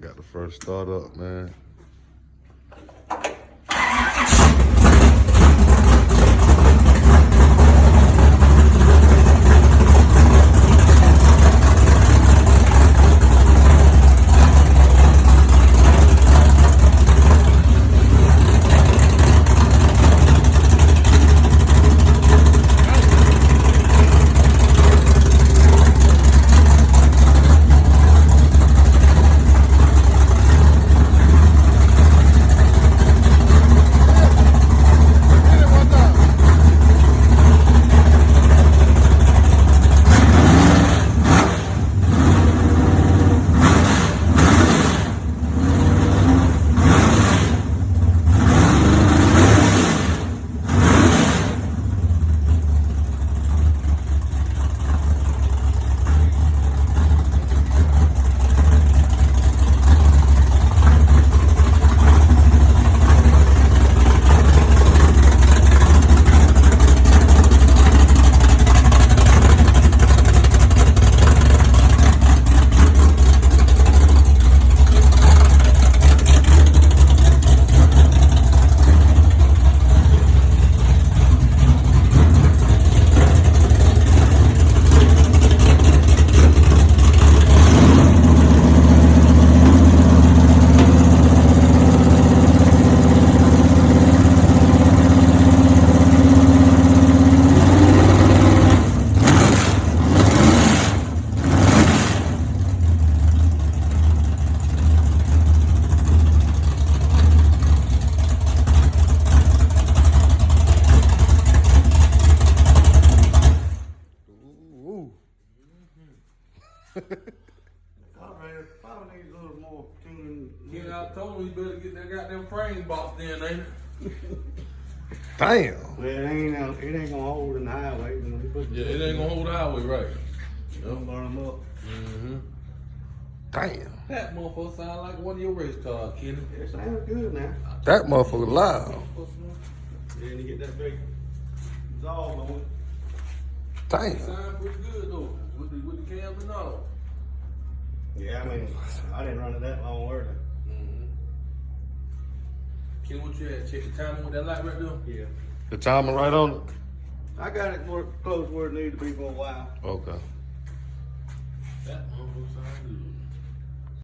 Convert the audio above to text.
Got the first start up, man. Probably needs a little more tuning. Yeah, I told him he better get that goddamn frame box in, ain't it? Damn. Well, it ain't gonna hold in the highway. You know, Yeah, it ain't gonna hold the highway right. Don't burn them up. Mm-hmm. Damn. That motherfucker sound like one of your race cars, Kenny. It sounds good now. That motherfucker loud. Then you get that big exhaust on it. Damn. Sound pretty good though, with the cam and all. Yeah, I mean, I didn't run it that long early. Mm-hmm. Kenny, what you had? Check the timing with that light right there? Yeah. The timer right on it? I got it more close where it needed to be for a while. Okay. That motherfucker sound good.